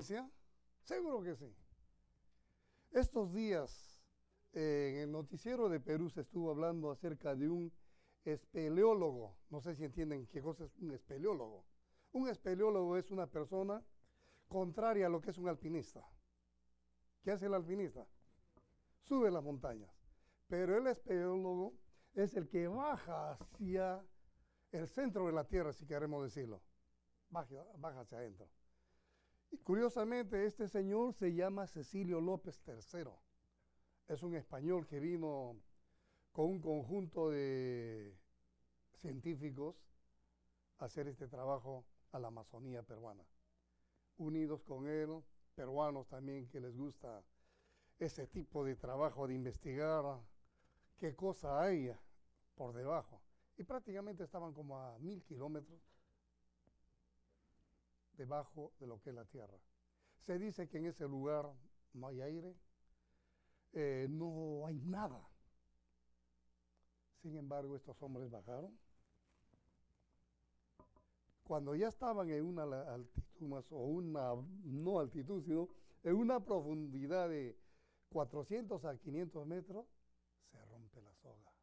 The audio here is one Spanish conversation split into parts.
noticia? Seguro que sí. Estos días, en el noticiero de Perú se estuvo hablando acerca de un espeleólogo. No sé si entienden qué cosa es un espeleólogo. Un espeleólogo es una persona contraria a lo que es un alpinista. ¿Qué hace el alpinista? Sube las montañas. Pero el espeleólogo es el que baja hacia el centro de la Tierra, si queremos decirlo. Baja hacia adentro. Y curiosamente, este señor se llama Cecilio López III. Es un español que vino con un conjunto de científicos a hacer este trabajo a la Amazonía peruana. Unidos con él, peruanos también que les gusta ese tipo de trabajo de investigar qué cosa hay por debajo. Y prácticamente estaban como a 1000 kilómetros debajo de lo que es la Tierra. Se dice que en ese lugar no hay aire, no hay nada. Sin embargo, estos hombres bajaron. Cuando ya estaban en una altitud más, o una, no altitud, sino en una profundidad de 400 a 500 metros, se rompe la soga.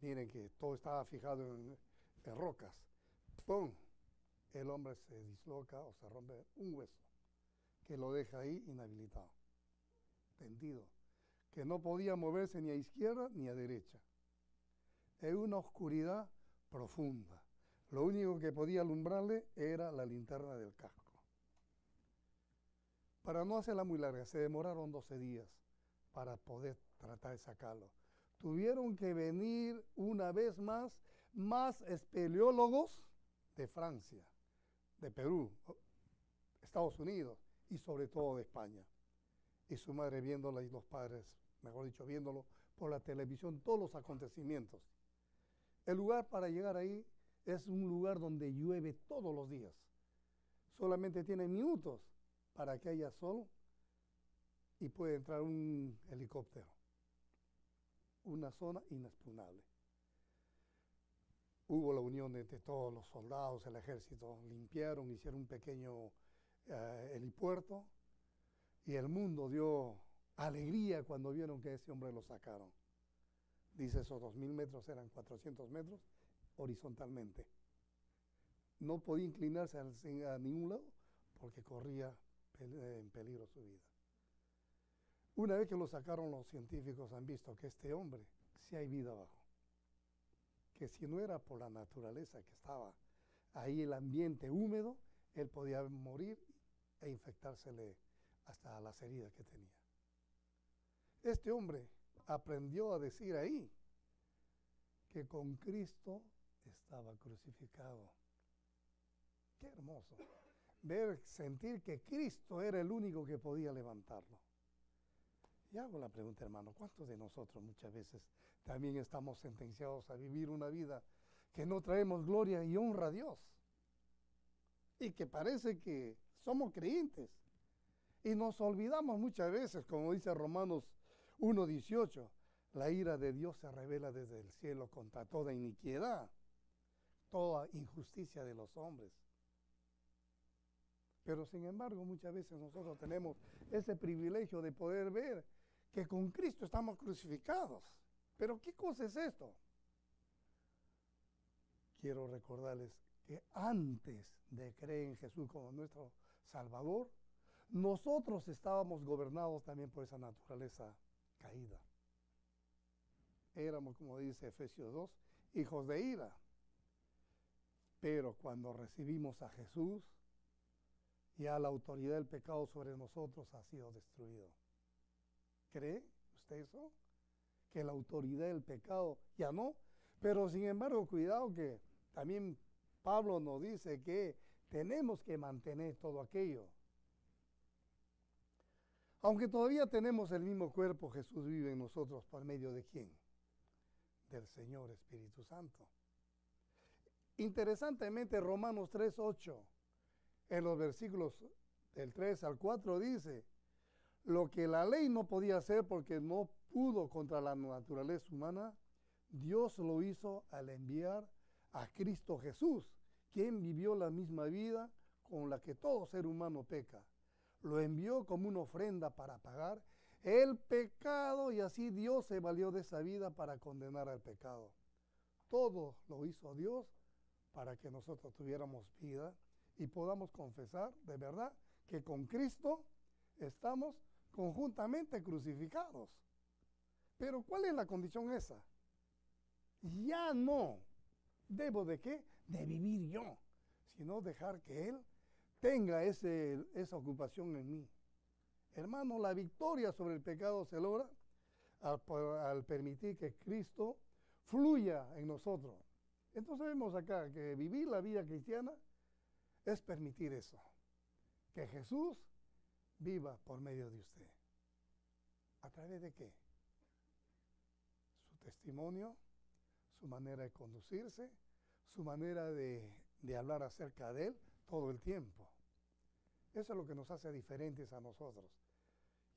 Miren que todo estaba fijado en rocas. ¡Pum! El hombre se disloca o se rompe un hueso que lo deja ahí inhabilitado, tendido, que no podía moverse ni a izquierda ni a derecha. En una oscuridad profunda. Lo único que podía alumbrarle era la linterna del casco. Para no hacerla muy larga, se demoraron 12 días para poder tratar de sacarlo. Tuvieron que venir una vez más espeleólogos de Francia, de Perú, Estados Unidos y sobre todo de España. Y su madre viéndola y los padres, mejor dicho, viéndolo por la televisión, todos los acontecimientos. El lugar para llegar ahí es un lugar donde llueve todos los días. Solamente tiene minutos para que haya sol y puede entrar un helicóptero. Una zona inexpugnable. Hubo la unión entre todos los soldados, el ejército, limpiaron, hicieron un pequeño helipuerto y el mundo dio alegría cuando vieron que ese hombre lo sacaron. Dice, esos 2000 metros eran 400 metros horizontalmente. No podía inclinarse a ningún lado porque corría en peligro su vida. Una vez que lo sacaron, los científicos han visto que este hombre sí hay vida abajo. Que si no era por la naturaleza que estaba ahí, el ambiente húmedo, él podía morir e infectársele hasta las heridas que tenía. Este hombre aprendió a decir ahí que con Cristo estaba crucificado. Qué hermoso. Sentir que Cristo era el único que podía levantarlo. Y hago la pregunta, hermano, ¿cuántos de nosotros muchas veces también estamos sentenciados a vivir una vida que no traemos gloria y honra a Dios? Y que parece que somos creyentes. Y nos olvidamos muchas veces, como dice Romanos 1:18, la ira de Dios se revela desde el cielo contra toda iniquidad, toda injusticia de los hombres. Pero sin embargo, muchas veces nosotros tenemos ese privilegio de poder ver que con Cristo estamos crucificados. Pero ¿qué cosa es esto? Quiero recordarles que antes de creer en Jesús como nuestro Salvador, nosotros estábamos gobernados también por esa naturaleza caída. Éramos, como dice Efesios 2, hijos de ira. Pero cuando recibimos a Jesús, ya la autoridad del pecado sobre nosotros ha sido destruido. ¿Cree usted eso? Que la autoridad del pecado ya no. Pero sin embargo, cuidado que también Pablo nos dice que tenemos que mantener todo aquello. Aunque todavía tenemos el mismo cuerpo, Jesús vive en nosotros por medio de ¿quién? Del Señor Espíritu Santo. Interesantemente, Romanos 3:8, en los versículos del 3 al 4 dice, lo que la ley no podía hacer porque no pudo contra la naturaleza humana, Dios lo hizo al enviar a Cristo Jesús, quien vivió la misma vida con la que todo ser humano peca, lo envió como una ofrenda para pagar el pecado, y así Dios se valió de esa vida para condenar al pecado. Todo lo hizo Dios para que nosotros tuviéramos vida y podamos confesar de verdad que con Cristo estamos conjuntamente crucificados. Pero ¿cuál es la condición esa? Ya no debo de qué, de vivir yo, sino dejar que Él tenga esa ocupación en mí. Hermano, la victoria sobre el pecado se logra al permitir que Cristo fluya en nosotros. Entonces vemos acá que vivir la vida cristiana es permitir eso, que Jesús viva por medio de usted. ¿A través de qué? Su testimonio, su manera de conducirse, su manera de hablar acerca de Él todo el tiempo. Eso es lo que nos hace diferentes a nosotros.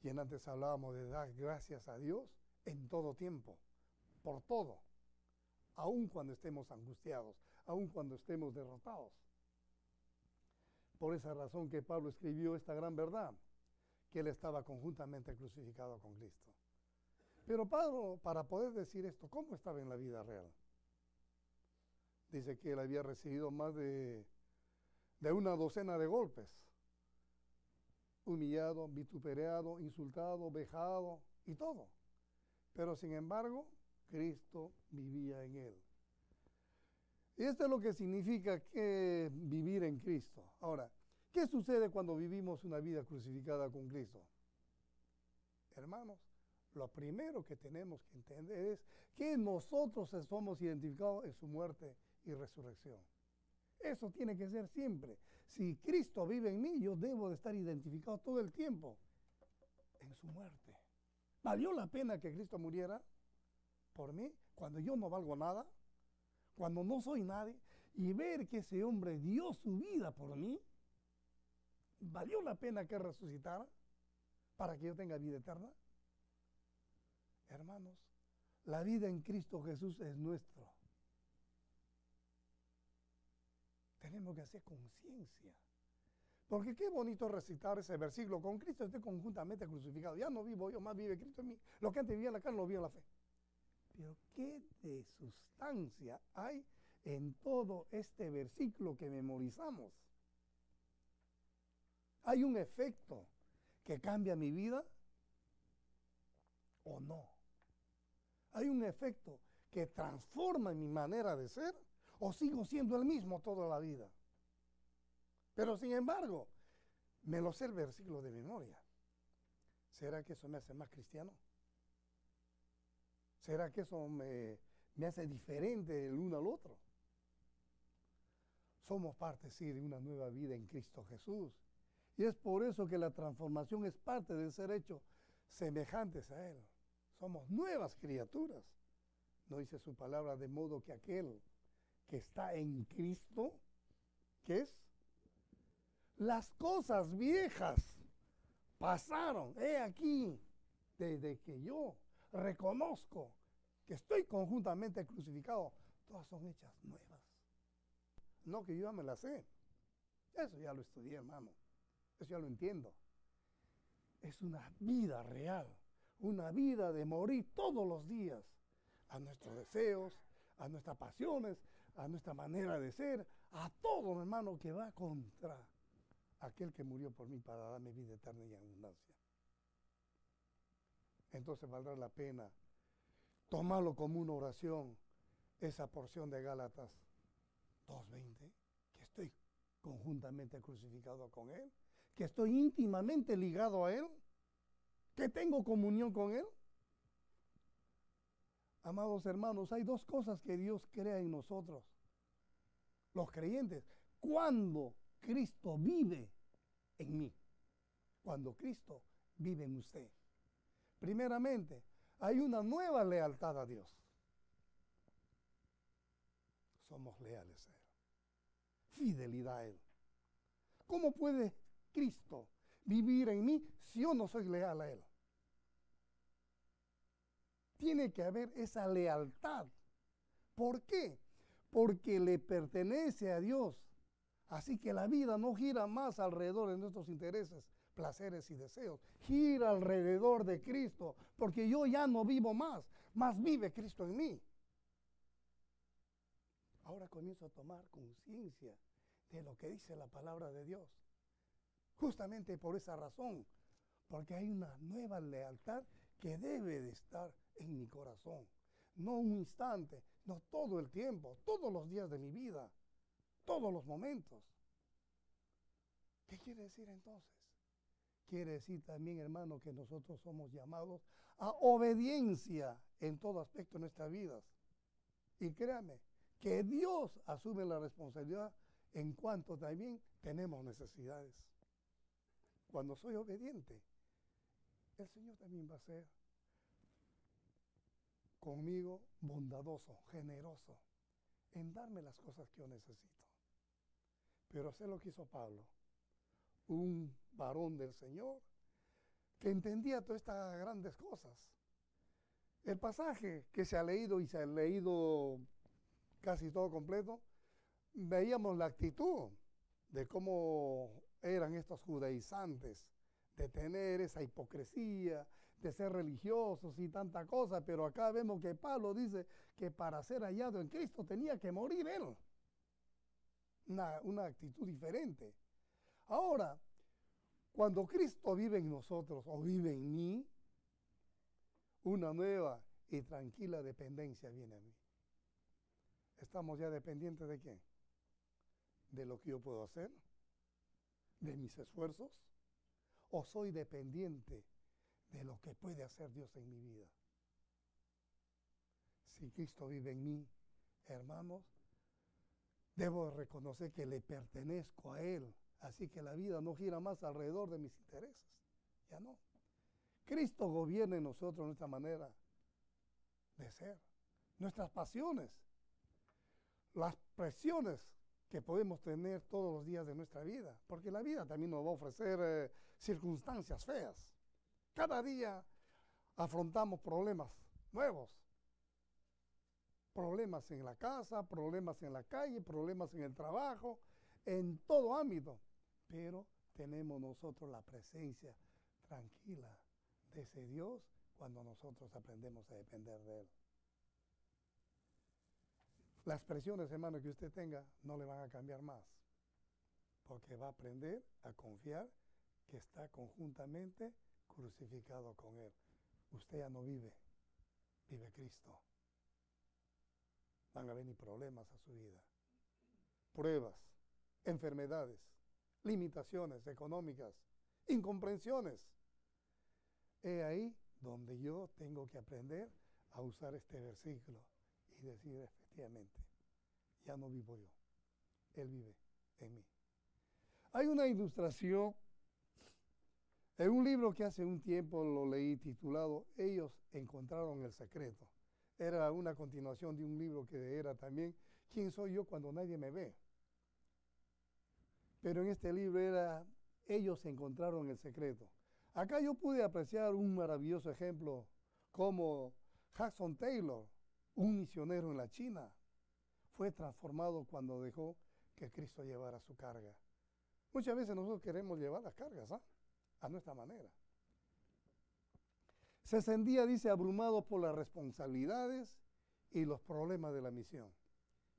Y antes hablábamos de dar gracias a Dios en todo tiempo, por todo, aun cuando estemos angustiados, aun cuando estemos derrotados. Por esa razón que Pablo escribió esta gran verdad, que él estaba conjuntamente crucificado con Cristo. Pero Pablo, para poder decir esto, ¿cómo estaba en la vida real? Dice que él había recibido más de una docena de golpes. Humillado, vituperado, insultado, vejado y todo. Pero sin embargo, Cristo vivía en él. Y esto es lo que significa que vivir en Cristo. Ahora, ¿qué sucede cuando vivimos una vida crucificada con Cristo? Hermanos, lo primero que tenemos que entender es que nosotros somos identificados en su muerte y resurrección. Eso tiene que ser siempre. Si Cristo vive en mí, yo debo de estar identificado todo el tiempo en su muerte. ¿Valió la pena que Cristo muriera por mí cuando yo no valgo nada? Cuando no soy nadie, y ver que ese hombre dio su vida por mí, ¿valió la pena que resucitara para que yo tenga vida eterna? Hermanos, la vida en Cristo Jesús es nuestro. Tenemos que hacer conciencia. Porque qué bonito recitar ese versículo: con Cristo estoy conjuntamente crucificado. Ya no vivo yo, más vive Cristo en mí. Lo que antes vivía en la carne lo vivo en la fe. Pero ¿qué de sustancia hay en todo este versículo que memorizamos? ¿Hay un efecto que cambia mi vida o no? ¿Hay un efecto que transforma mi manera de ser o sigo siendo el mismo toda la vida? Pero sin embargo, me lo sé el versículo de memoria. ¿Será que eso me hace más cristiano? ¿Será que eso me hace diferente el uno al otro? Somos parte, sí, de una nueva vida en Cristo Jesús. Y es por eso que la transformación es parte de ser hechos semejantes a Él. Somos nuevas criaturas. No dice su palabra, de modo que aquel que está en Cristo, ¿qué es? Las cosas viejas pasaron. He aquí, desde que yo reconozco que estoy conjuntamente crucificado, todas son hechas nuevas. No que yo ya me las sé. Eso ya lo estudié, hermano. Eso ya lo entiendo. Es una vida real, una vida de morir todos los días a nuestros deseos, a nuestras pasiones, a nuestra manera de ser, a todo, hermano, que va contra aquel que murió por mí para darme vida eterna y abundancia. Entonces valdrá la pena tomarlo como una oración, esa porción de Gálatas 2:20, que estoy conjuntamente crucificado con Él, que estoy íntimamente ligado a Él, que tengo comunión con Él. Amados hermanos, hay dos cosas que Dios crea en nosotros, los creyentes: cuando Cristo vive en mí, cuando Cristo vive en usted. Primeramente, hay una nueva lealtad a Dios. Somos leales a Él. Fidelidad a Él. ¿Cómo puede Cristo vivir en mí si yo no soy leal a Él? Tiene que haber esa lealtad. ¿Por qué? Porque le pertenece a Dios Así que la vida no gira más alrededor de nuestros intereses, placeres y deseos. Gira alrededor de Cristo, porque yo ya no vivo más vive Cristo en mí. Ahora comienzo a tomar conciencia de lo que dice la palabra de Dios. Justamente por esa razón, porque hay una nueva lealtad que debe de estar en mi corazón. No un instante, no todo el tiempo, todos los días de mi vida, todos los momentos. ¿Qué quiere decir entonces? Quiere decir también, hermano, que nosotros somos llamados a obediencia en todo aspecto de nuestras vidas. Y créame, que Dios asume la responsabilidad en cuanto también tenemos necesidades. Cuando soy obediente, el Señor también va a ser conmigo bondadoso, generoso, en darme las cosas que yo necesito. Pero hacer lo que hizo Pablo, un varón del Señor, que entendía todas estas grandes cosas. El pasaje que se ha leído y se ha leído casi todo completo, veíamos la actitud de cómo eran estos judaizantes, de tener esa hipocresía, de ser religiosos y tanta cosa, pero acá vemos que Pablo dice que para ser hallado en Cristo tenía que morir él. Una actitud diferente. Ahora, cuando Cristo vive en nosotros o vive en mí, una nueva y tranquila dependencia viene a mí. ¿Estamos ya dependientes de qué? ¿De lo que yo puedo hacer? ¿De mis esfuerzos? ¿O soy dependiente de lo que puede hacer Dios en mi vida? Si Cristo vive en mí, hermanos, debo reconocer que le pertenezco a Él. Así que la vida no gira más alrededor de mis intereses. Ya no. Cristo gobierna en nosotros nuestra manera de ser, nuestras pasiones, las presiones que podemos tener todos los días de nuestra vida, porque la vida también nos va a ofrecer circunstancias feas. Cada día afrontamos problemas nuevos, problemas en la casa, problemas en la calle, problemas en el trabajo, en todo ámbito, pero tenemos nosotros la presencia tranquila de ese Dios cuando nosotros aprendemos a depender de Él. Las presiones, hermano, que usted tenga no le van a cambiar más, porque va a aprender a confiar que está conjuntamente crucificado con Él. Usted ya no vive, vive Cristo. Van a venir problemas a su vida, pruebas, enfermedades, limitaciones económicas, incomprensiones. He ahí donde yo tengo que aprender a usar este versículo y decir efectivamente, ya no vivo yo, Él vive en mí. Hay una ilustración en un libro que hace un tiempo lo leí titulado Ellos encontraron el secreto. Era una continuación de un libro que era también ¿Quién soy yo cuando nadie me ve? Pero en este libro era Ellos encontraron el secreto. Acá yo pude apreciar un maravilloso ejemplo como Hudson Taylor, un misionero en la China, fue transformado cuando dejó que Cristo llevara su carga. Muchas veces nosotros queremos llevar las cargas a nuestra manera. Se sentía, dice, abrumado por las responsabilidades y los problemas de la misión.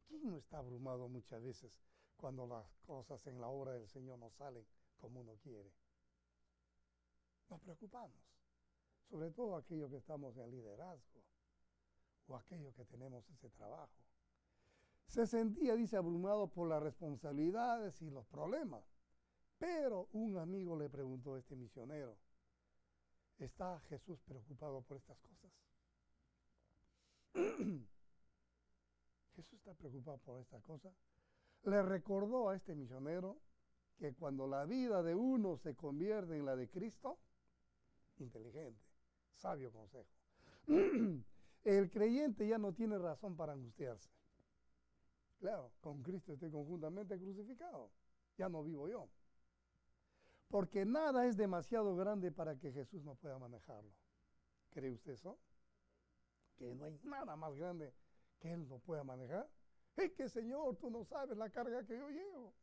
¿Quién no está abrumado muchas veces cuando las cosas en la obra del Señor no salen como uno quiere? Nos preocupamos, sobre todo aquellos que estamos en liderazgo o aquellos que tenemos ese trabajo. Se sentía, dice, abrumado por las responsabilidades y los problemas. Pero un amigo le preguntó a este misionero, ¿está Jesús preocupado por estas cosas? ¿Jesús está preocupado por estas cosas? Le recordó a este misionero que cuando la vida de uno se convierte en la de Cristo, inteligente, sabio consejo, el creyente ya no tiene razón para angustiarse. Claro, con Cristo estoy conjuntamente crucificado, ya no vivo yo. Porque nada es demasiado grande para que Jesús no pueda manejarlo. ¿Cree usted eso? Que no hay nada más grande que Él no pueda manejar. Es que, Señor, tú no sabes la carga que yo llevo.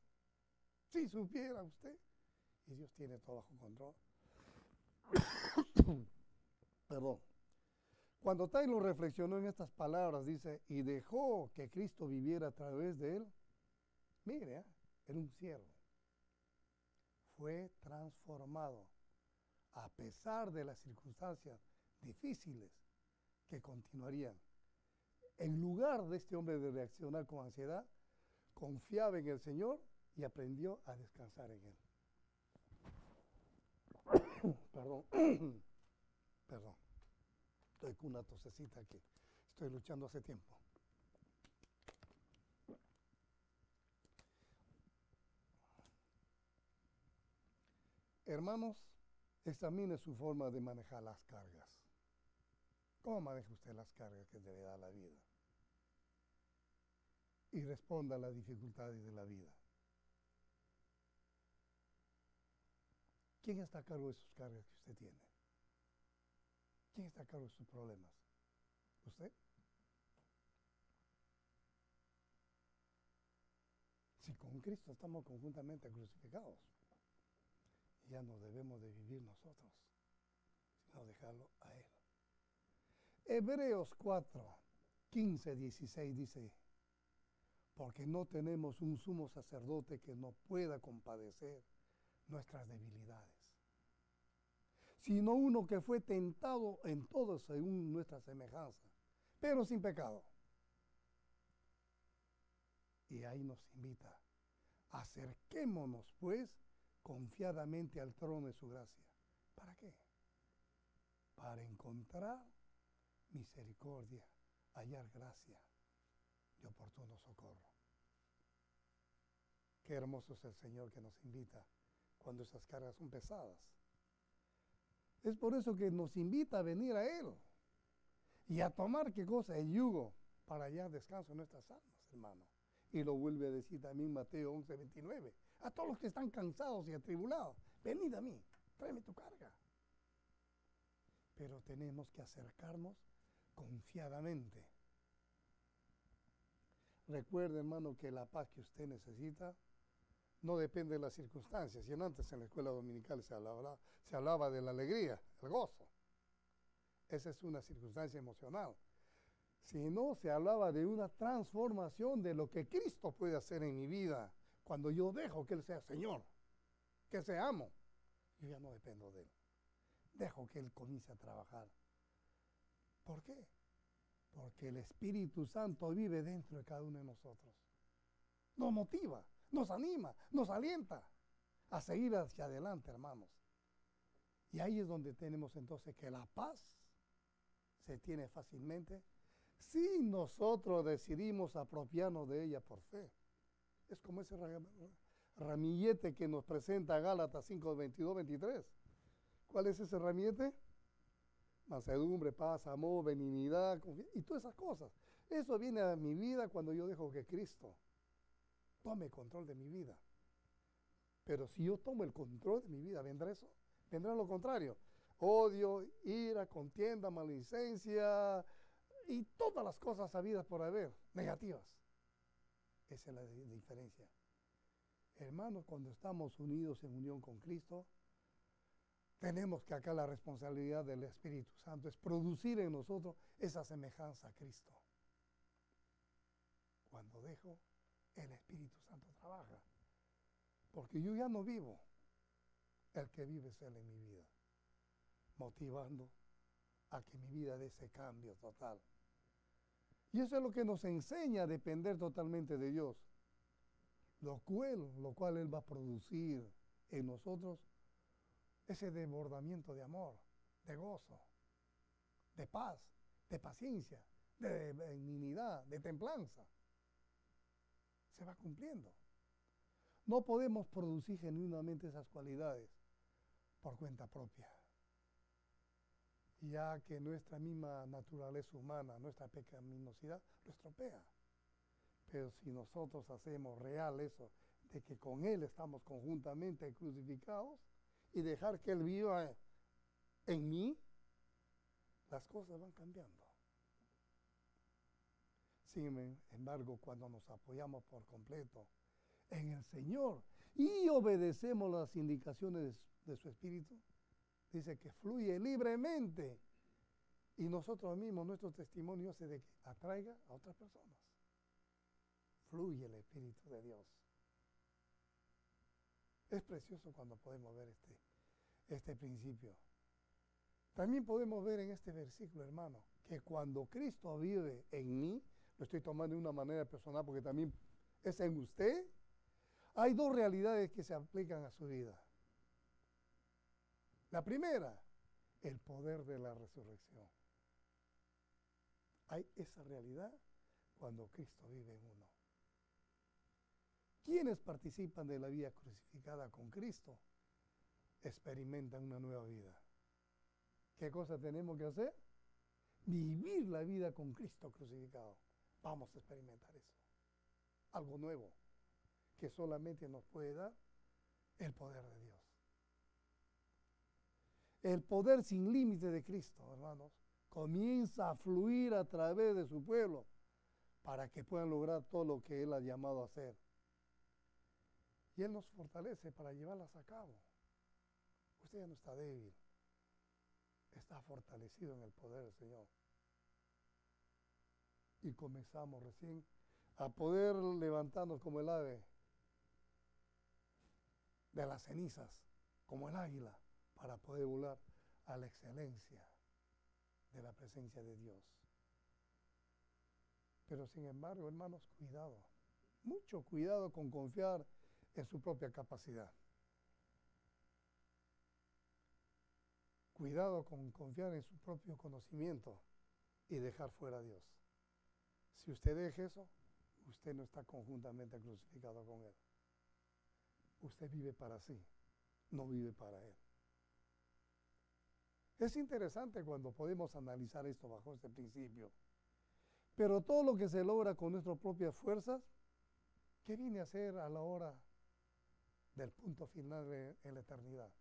Si supiera usted. Y Dios tiene todo bajo control. Perdón. Cuando Taylor reflexionó en estas palabras, dice, y dejó que Cristo viviera a través de él, mire, era un siervo. Fue transformado a pesar de las circunstancias difíciles que continuarían. En lugar de este hombre de reaccionar con ansiedad, confiaba en el Señor y aprendió a descansar en él. Perdón. Perdón. Estoy con una tosecita aquí. Estoy luchando hace tiempo. Hermanos, examine su forma de manejar las cargas. ¿Cómo maneja usted las cargas que le da la vida? Y responda a las dificultades de la vida. ¿Quién está a cargo de sus cargas que usted tiene? ¿Quién está a cargo de sus problemas? ¿Usted? Si con Cristo estamos conjuntamente crucificados, ya no debemos de vivir nosotros, sino dejarlo a Él. Hebreos 4, 15, 16 dice, porque no tenemos un sumo sacerdote que no pueda compadecer nuestras debilidades, sino uno que fue tentado en todo según nuestra semejanza, pero sin pecado. Y ahí nos invita, acerquémonos pues confiadamente al trono de su gracia. ¿Para qué? Para encontrar misericordia, hallar gracia y oportuno socorro. Qué hermoso es el Señor que nos invita cuando esas cargas son pesadas. Es por eso que nos invita a venir a Él y a tomar, ¿qué cosa? El yugo para hallar descanso en nuestras almas, hermano. Y lo vuelve a decir también Mateo 11, 29. A todos los que están cansados y atribulados, venid a mí, tráeme tu carga. Pero tenemos que acercarnos confiadamente. Recuerde, hermano, que la paz que usted necesita no depende de las circunstancias. Y antes en la escuela dominical se hablaba de la alegría, el gozo. Esa es una circunstancia emocional. Sino se hablaba de una transformación de lo que Cristo puede hacer en mi vida cuando yo dejo que Él sea Señor, que sea amo. Yo ya no dependo de Él. Dejo que Él comience a trabajar. ¿Por qué? Porque el Espíritu Santo vive dentro de cada uno de nosotros. Nos motiva, nos anima, nos alienta a seguir hacia adelante, hermanos. Y ahí es donde tenemos entonces que la paz se tiene fácilmente si nosotros decidimos apropiarnos de ella por fe. Es como ese ramillete que nos presenta Gálatas 5, 22, 23. ¿Cuál es ese ramillete? Mansedumbre, paz, amor, benignidad, confianza y todas esas cosas. Eso viene a mi vida cuando yo dejo que Cristo tome control de mi vida. Pero si yo tomo el control de mi vida, ¿vendrá eso? Vendrá lo contrario. Odio, ira, contienda, maledicencia y todas las cosas habidas por haber, negativas. Esa es la diferencia. Hermanos, cuando estamos unidos en unión con Cristo, tenemos que acá la responsabilidad del Espíritu Santo es producir en nosotros esa semejanza a Cristo. Cuando dejo, el Espíritu Santo trabaja. Porque yo ya no vivo, el que vive es Él en mi vida, motivando a que mi vida dé ese cambio total. Y eso es lo que nos enseña a depender totalmente de Dios, lo cual Él va a producir en nosotros ese desbordamiento de amor, de gozo, de paz, de paciencia, de benignidad, de templanza. Se va cumpliendo. No podemos producir genuinamente esas cualidades por cuenta propia, ya que nuestra misma naturaleza humana, nuestra pecaminosidad, lo estropea. Pero si nosotros hacemos real eso, de que con Él estamos conjuntamente crucificados y dejar que Él viva en mí, las cosas van cambiando. Sin embargo, cuando nos apoyamos por completo en el Señor y obedecemos las indicaciones de su Espíritu, dice que fluye libremente y nosotros mismos, nuestro testimonio hace de que atraiga a otras personas. Fluye el Espíritu de Dios. Es precioso cuando podemos ver este principio. También podemos ver en este versículo, hermano, que cuando Cristo vive en mí, lo estoy tomando de una manera personal porque también es en usted, hay dos realidades que se aplican a su vida. La primera, el poder de la resurrección. Hay esa realidad cuando Cristo vive en uno. Quienes participan de la vida crucificada con Cristo experimentan una nueva vida. ¿Qué cosa tenemos que hacer? Vivir la vida con Cristo crucificado. Vamos a experimentar eso. Algo nuevo que solamente nos puede dar el poder de Dios. El poder sin límite de Cristo, hermanos, comienza a fluir a través de su pueblo para que puedan lograr todo lo que Él ha llamado a hacer. Y Él nos fortalece para llevarlas a cabo. Usted ya no está débil, está fortalecido en el poder del Señor. Y comenzamos recién a poder levantarnos como el ave de las cenizas, como el águila, para poder volar a la excelencia de la presencia de Dios. Pero sin embargo, hermanos, cuidado, mucho cuidado con confiar en su propia capacidad. Cuidado con confiar en su propio conocimiento y dejar fuera a Dios. Si usted deja eso, usted no está conjuntamente crucificado con Él. Usted vive para sí, no vive para Él. Es interesante cuando podemos analizar esto bajo este principio. Pero todo lo que se logra con nuestras propias fuerzas, ¿qué viene a ser a la hora del punto final en la eternidad?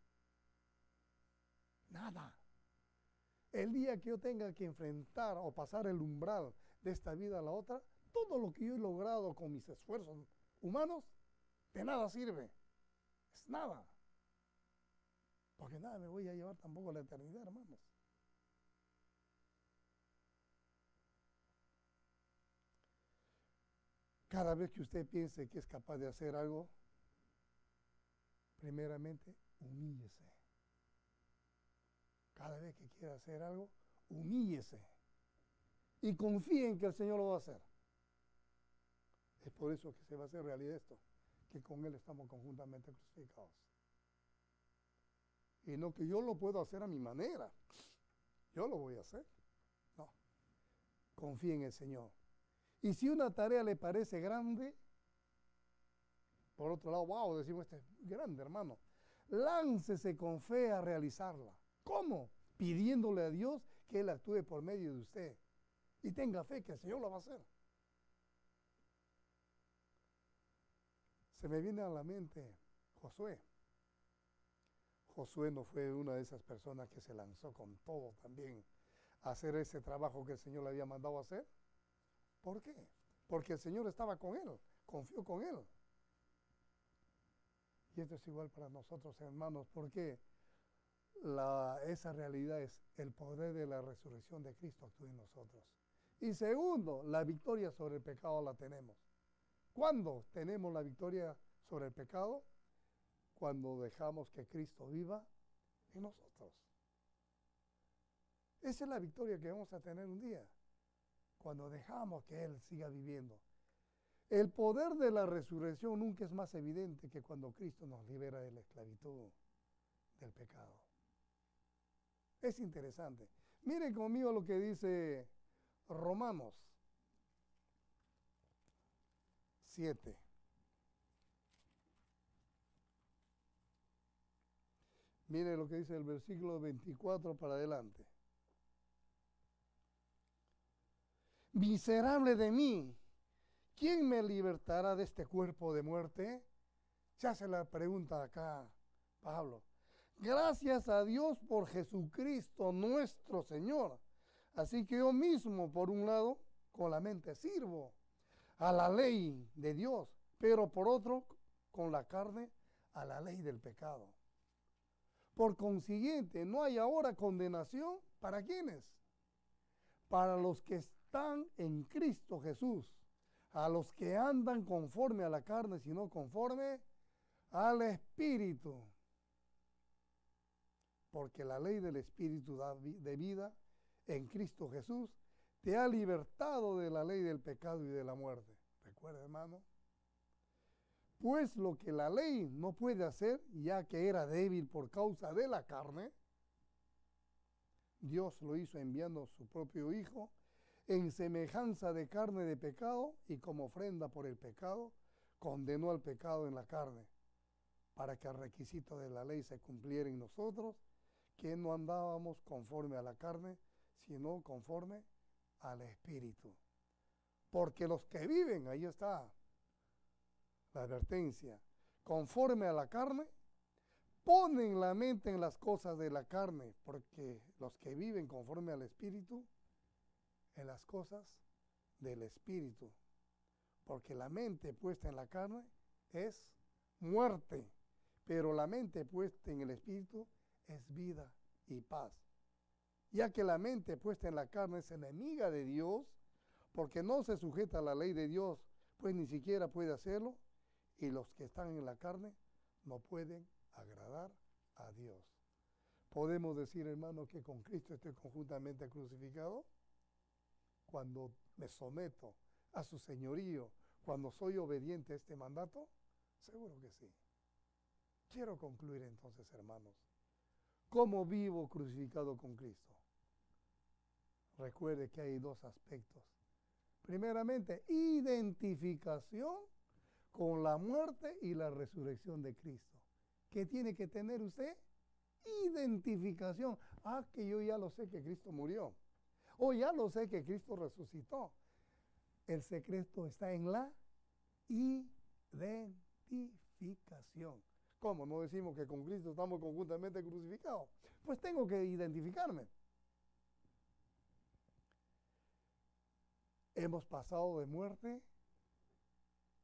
Nada. El día que yo tenga que enfrentar o pasar el umbral de esta vida a la otra, todo lo que yo he logrado con mis esfuerzos humanos, de nada sirve. Es nada. Porque nada me voy a llevar tampoco a la eternidad, hermanos. Cada vez que usted piense que es capaz de hacer algo, primeramente, humíllese. Cada vez que quiera hacer algo, humíllese. Y confíe en que el Señor lo va a hacer. Es por eso que se va a hacer realidad esto, que con Él estamos conjuntamente crucificados. Y no que yo lo puedo hacer a mi manera. Yo lo voy a hacer. No. Confíe en el Señor. Y si una tarea le parece grande, por otro lado, wow, decimos, este es grande, hermano. Láncese con fe a realizarla. ¿Cómo? Pidiéndole a Dios que Él actúe por medio de usted. Y tenga fe que el Señor lo va a hacer. Se me viene a la mente Josué. Josué no fue una de esas personas que se lanzó con todo también a hacer ese trabajo que el Señor le había mandado a hacer. ¿Por qué? Porque el Señor estaba con él, confió con él. Y esto es igual para nosotros, hermanos, porque esa realidad es el poder de la resurrección de Cristo actúa en nosotros. Y segundo, la victoria sobre el pecado la tenemos. ¿Cuándo tenemos la victoria sobre el pecado? Cuando dejamos que Cristo viva en nosotros. Esa es la victoria que vamos a tener un día, cuando dejamos que Él siga viviendo. El poder de la resurrección nunca es más evidente que cuando Cristo nos libera de la esclavitud del pecado. Es interesante. Miren conmigo lo que dice Romanos 7. Mire lo que dice el versículo 24 para adelante. Miserable de mí, ¿quién me libertará de este cuerpo de muerte? Se hace la pregunta acá, Pablo. Gracias a Dios por Jesucristo nuestro Señor. Así que yo mismo, por un lado, con la mente sirvo a la ley de Dios, pero por otro, con la carne, a la ley del pecado. Por consiguiente, no hay ahora condenación para quienes, para los que están en Cristo Jesús, a los que andan conforme a la carne, sino conforme al Espíritu. Porque la ley del Espíritu de vida en Cristo Jesús te ha libertado de la ley del pecado y de la muerte. Recuerda, hermano. Pues lo que la ley no puede hacer, ya que era débil por causa de la carne, Dios lo hizo enviando a su propio Hijo en semejanza de carne de pecado, y como ofrenda por el pecado, condenó al pecado en la carne, para que el requisito de la ley se cumpliera en nosotros, que no andábamos conforme a la carne, sino conforme al Espíritu. Porque los que viven, ahí está la advertencia, conforme a la carne, ponen la mente en las cosas de la carne, porque los que viven conforme al Espíritu, en las cosas del Espíritu. Porque la mente puesta en la carne es muerte, pero la mente puesta en el Espíritu es vida y paz. Ya que la mente puesta en la carne es enemiga de Dios, porque no se sujeta a la ley de Dios, pues ni siquiera puede hacerlo, y los que están en la carne no pueden agradar a Dios. ¿Podemos decir, hermano, que con Cristo estoy conjuntamente crucificado? Cuando me someto a su señorío, cuando soy obediente a este mandato, seguro que sí. Quiero concluir entonces, hermanos, ¿cómo vivo crucificado con Cristo? Recuerde que hay dos aspectos. Primeramente, identificación con la muerte y la resurrección de Cristo. ¿Qué tiene que tener usted? Identificación. Ah, que yo ya lo sé que Cristo murió. O ya lo sé que Cristo resucitó. El secreto está en la identificación. ¿Cómo? ¿No decimos que con Cristo estamos conjuntamente crucificados? Pues tengo que identificarme. Hemos pasado de muerte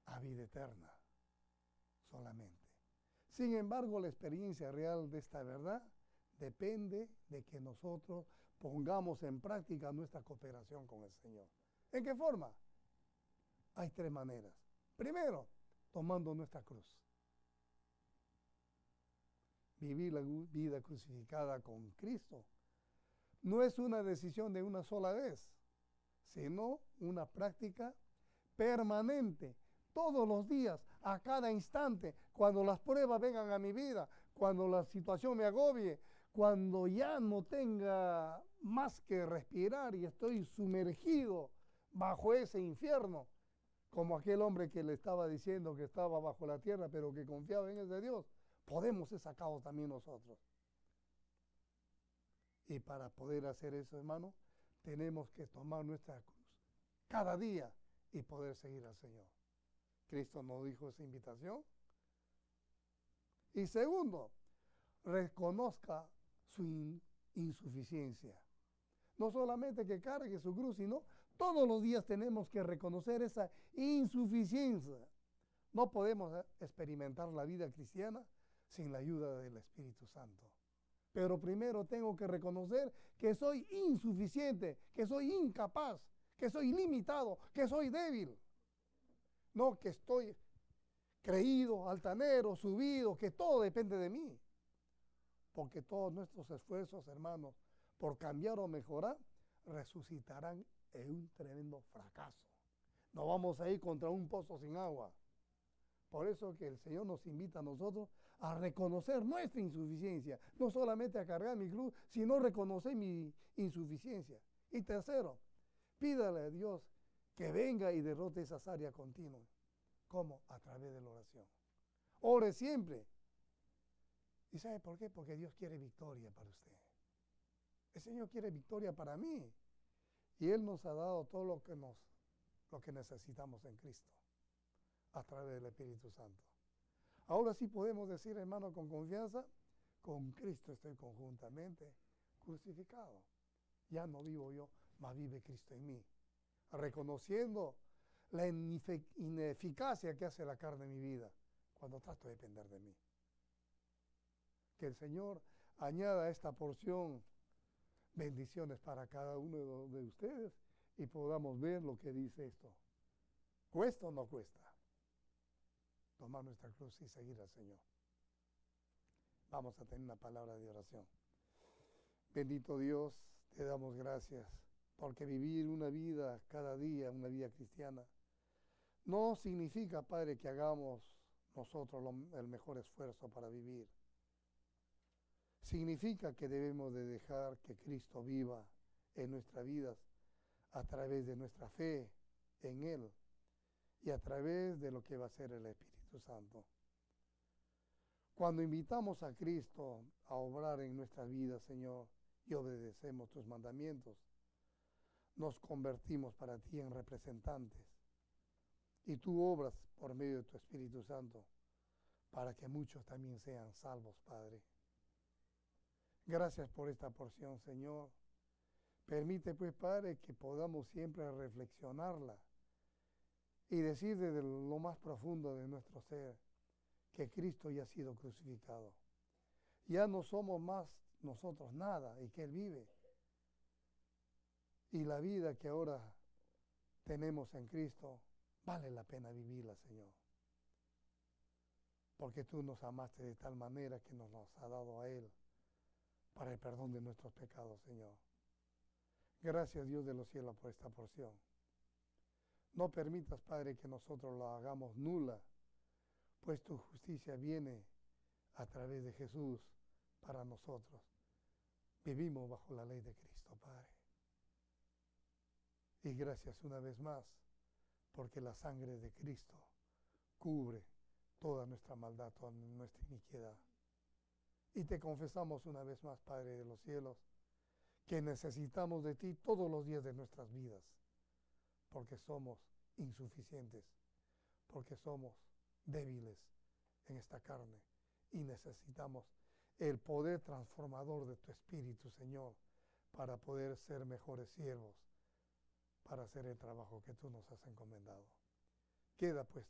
a vida eterna solamente. Sin embargo, la experiencia real de esta verdad depende de que nosotros pongamos en práctica nuestra cooperación con el Señor. ¿En qué forma? Hay tres maneras. Primero, tomando nuestra cruz. Vivir la vida crucificada con Cristo no es una decisión de una sola vez, sino una práctica permanente, todos los días, a cada instante, cuando las pruebas vengan a mi vida, cuando la situación me agobie, cuando ya no tenga más que respirar y estoy sumergido bajo ese infierno, como aquel hombre que le estaba diciendo que estaba bajo la tierra, pero que confiaba en ese Dios, podemos ser sacados también nosotros. Y para poder hacer eso, hermano, tenemos que tomar nuestra cruz cada día y poder seguir al Señor. Cristo nos dijo esa invitación. Y segundo, reconozca su insuficiencia. No solamente que cargue su cruz, sino todos los días tenemos que reconocer esa insuficiencia. No podemos experimentar la vida cristiana sin la ayuda del Espíritu Santo. Pero primero tengo que reconocer que soy insuficiente, que soy incapaz, que soy limitado, que soy débil. No que estoy creído, altanero, subido, que todo depende de mí. Porque todos nuestros esfuerzos, hermanos, por cambiar o mejorar, resucitarán en un tremendo fracaso. No vamos a ir contra un pozo sin agua. Por eso que el Señor nos invita a nosotros a reconocer nuestra insuficiencia, no solamente a cargar mi cruz, sino reconocer mi insuficiencia. Y tercero, pídale a Dios que venga y derrote esas áreas continuas. ¿Cómo? A través de la oración. Ore siempre. ¿Y sabe por qué? Porque Dios quiere victoria para usted. El Señor quiere victoria para mí. Y Él nos ha dado todo lo que necesitamos en Cristo, a través del Espíritu Santo. Ahora sí podemos decir, hermano, con confianza, con Cristo estoy conjuntamente crucificado. Ya no vivo yo, mas vive Cristo en mí. Reconociendo la ineficacia que hace la carne en mi vida cuando trato de depender de mí. Que el Señor añada a esta porción bendiciones para cada uno de ustedes y podamos ver lo que dice esto. ¿Cuesta o no cuesta? Tomar nuestra cruz y seguir al Señor. Vamos a tener una palabra de oración. Bendito Dios, te damos gracias porque vivir una vida cada día, una vida cristiana, no significa, Padre, que hagamos nosotros el mejor esfuerzo para vivir. Significa que debemos de dejar que Cristo viva en nuestras vidas a través de nuestra fe en Él y a través de lo que va a ser el Espíritu Santo. Cuando invitamos a Cristo a obrar en nuestras vidas, Señor, y obedecemos tus mandamientos, nos convertimos para ti en representantes. Y tú obras por medio de tu Espíritu Santo para que muchos también sean salvos, Padre. Gracias por esta porción, Señor. Permite, pues, Padre, que podamos siempre reflexionarla y decir desde lo más profundo de nuestro ser que Cristo ya ha sido crucificado. Ya no somos más nosotros nada y que Él vive. Y la vida que ahora tenemos en Cristo vale la pena vivirla, Señor. Porque tú nos amaste de tal manera que nos ha dado a Él para el perdón de nuestros pecados, Señor. Gracias, Dios de los cielos, por esta porción. No permitas, Padre, que nosotros la hagamos nula, pues tu justicia viene a través de Jesús para nosotros. Vivimos bajo la ley de Cristo, Padre. Y gracias una vez más, porque la sangre de Cristo cubre toda nuestra maldad, toda nuestra iniquidad. Y te confesamos una vez más, Padre de los cielos, que necesitamos de ti todos los días de nuestras vidas, porque somos insuficientes, porque somos débiles en esta carne y necesitamos el poder transformador de tu Espíritu, Señor, para poder ser mejores siervos, para hacer el trabajo que tú nos has encomendado. Queda pues,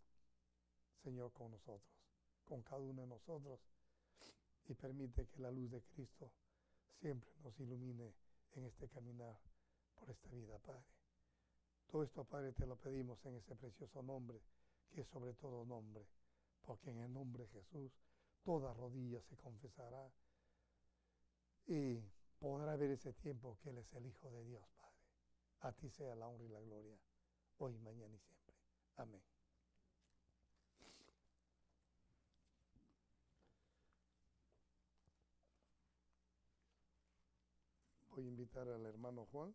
Señor, con nosotros, con cada uno de nosotros, y permite que la luz de Cristo siempre nos ilumine en este caminar por esta vida, Padre. Todo esto, Padre, te lo pedimos en ese precioso nombre, que es sobre todo nombre, porque en el nombre de Jesús toda rodilla se confesará y podrá ver ese tiempo que Él es el Hijo de Dios, Padre. A ti sea la honra y la gloria, hoy, mañana y siempre. Amén. Voy a invitar al hermano Juan.